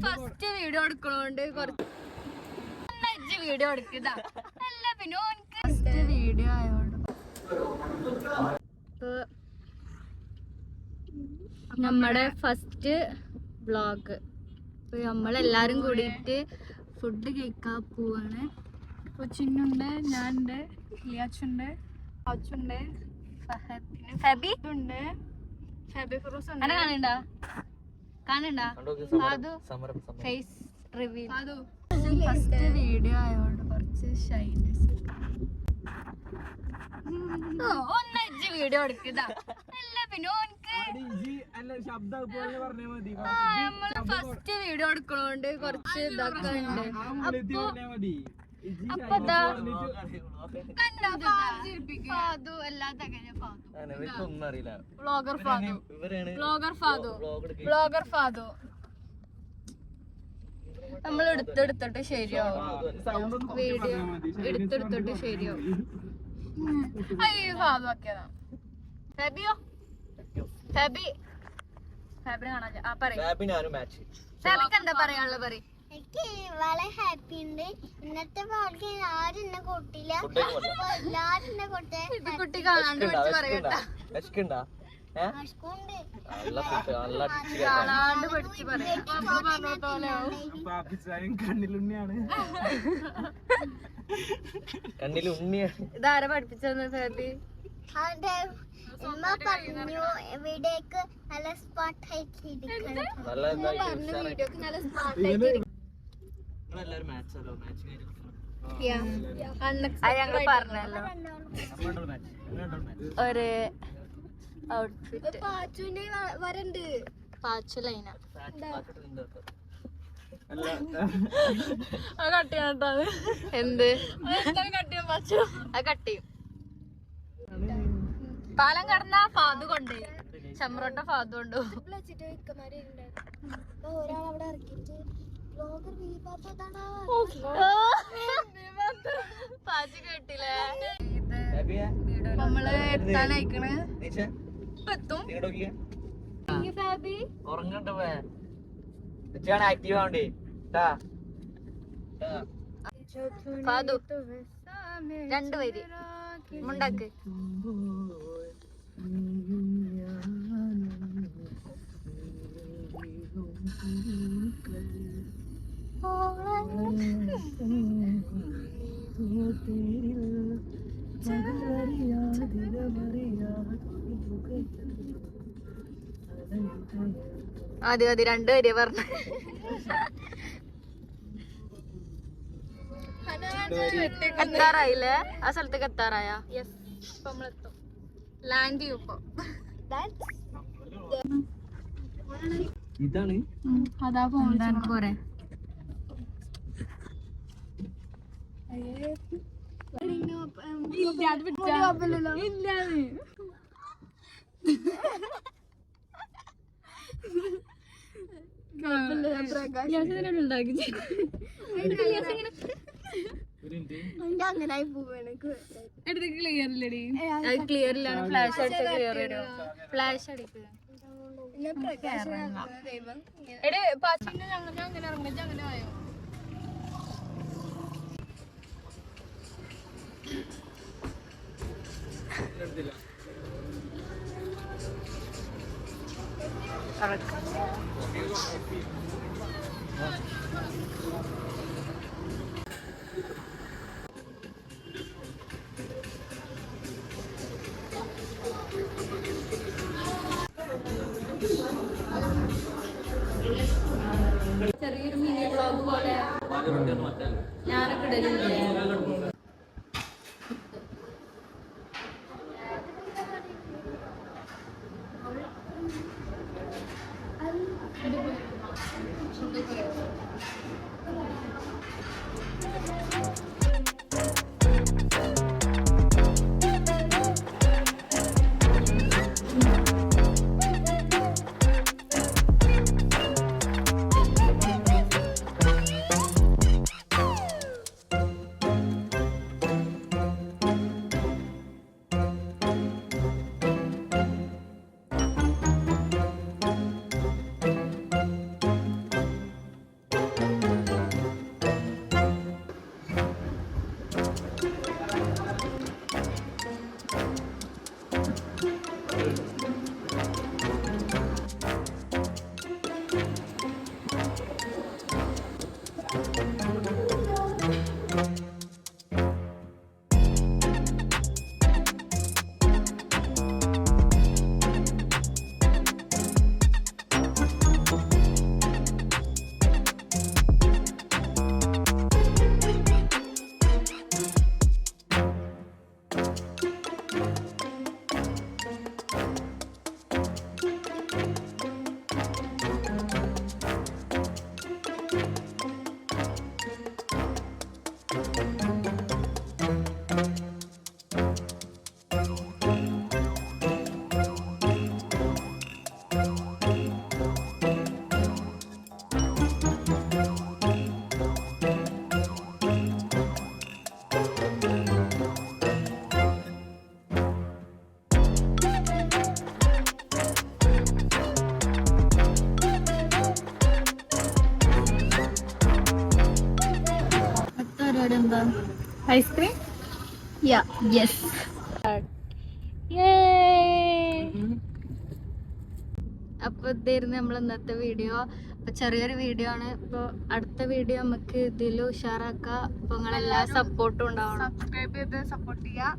First video എടുക്കണോണ്ട് കുറച്ച് video എടുക്കുക അല്ല പിന്നെ ഫസ്റ്റ് വീഡിയോ ആയോണ്ട് നമ്മുടെ ഫസ്റ്റ് വ്ളോഗ്. നമ്മളെല്ലാരും കൂടിയിട്ട് ഫുഡ് കഴിക്കാൻ പോവാണ്. കൊച്ചിനുണ്ട്, ഞാനുണ്ട്, ലിയാച്ചുണ്ട്, അച്ചുണ്ട്, ഫെബി ഉണ്ട്, ഫെബി ഫിറൂസ് ഉണ്ട്. കാണണ്ടാ ഫേസ് റിവീൽ. ഫസ്റ്റ് വീഡിയോ ആയോണ്ട് കുറച്ച് ഷൈനസ്. ഒന്നജ്ജ് വീഡിയോ എടുക്കുക അല്ല പിന്നെ നമ്മള് ഫസ്റ്റ് വീഡിയോ എടുക്കണോണ്ട് കുറച്ച് ഇതൊക്കെ ഉണ്ട്. അപ്പൊ ഫാദു ബ്ലോഗർ ഫാദു നമ്മൾ എടുത്തെടുത്തിട്ട് ശരിയാവും. വീഡിയോ എടുത്തെടുത്തിട്ട് ശരിയാവും. ഫാദു ആക്കിയതാ. ഫെബിയോ ഫെബിനെ കാണാൻ ഫെബിക്ക് എന്താ പറയാനുള്ളത് പറയും. എനിക്ക് വളരെ ഹാപ്പി ഉണ്ട്. ഇന്നത്തെ വ്ളോഗ് ആരും എന്നെ കൂട്ടില്ല, എല്ലാരും എന്നെ കൂട്ടെ. കുട്ടി കാണാണ്ട് പഠിച്ച് പറയണ്ട, കാണാണ്ട് പഠിച്ച് പറയാം. ഇതാരാ പഠിപ്പിച്ചെന്ന് ഫെബി? ഉമ്മ പറഞ്ഞു വീഡിയോക്ക് നല്ല സ്പോട്ട് ആയിട്ട് ഇരിക്കണം. ഞങ്ങൾ പറഞ്ഞല്ലോ ഒരു ഔട്ട്ഫിറ്റ് പാച്ചുവിന്റെ വരണ്ട്. പാച്ചു ലൈന കട്ട് ചെയ്യാൻ എന്ത് കട്ട് ചെയ്യാൻ പാച്ചു അത് കട്ട് ചെയ്യും. പാലം കടന്ന ഫാദു കൊണ്ട് ചമ്രോട്ട ഫാദു കൊണ്ട് ഒരാളവിടെ ഇറക്കിട്ട് പാച്ചു കേട്ടില്ലേ? നമ്മള് എത്താനയക്കണ്. എത്തും ഫാദു രണ്ടുപേര് മുണ്ടാക്ക്. അതെ അതെ രണ്ടുപേരെ പറഞ്ഞ എത്താറായില്ലേ? ആ സ്ഥലത്തേക്ക് എത്താറായ? യെസ്, ഇപ്പൊ നമ്മളെത്തും. ലാൻഡ് ചെയ്യും ഇപ്പൊ. ഇതാണ് അതാ പോകുന്നത് പോരെ. അങ്ങനായി പോവാണ്. ക്ലിയർ ഇല്ലാണ്. ഫ്ലാഷ് അടിച്ച ക്ലിയർ വരും. ഫ്ലാഷ് അടിക്കുക. എടേ പാച്ചിന്റെ അങ്ങനെ ഇറങ്ങിച്ച് അങ്ങനെ ആയോ? ചെറിയൊരു മിനി വ്ളോഗ് പോലെ ഞാനൊക്കെ ഇടലുണ്ട്. എന്താ ഐസ്ക്രീം യെസ് അപ്പൊ ഇതായിരുന്നു നമ്മൾ ഇന്നത്തെ വീഡിയോ. അപ്പൊ ചെറിയൊരു വീഡിയോ ആണ്. ഇപ്പൊ അടുത്ത വീഡിയോ നമുക്ക് ഇതിൽ ഉഷാറാക്കാം. അപ്പൊ നിങ്ങളെല്ലാ സപ്പോർട്ടും ഉണ്ടാവണം. സബ്സ്ക്രൈബ് ചെയ്ത് സപ്പോർട്ട് ചെയ്യാം.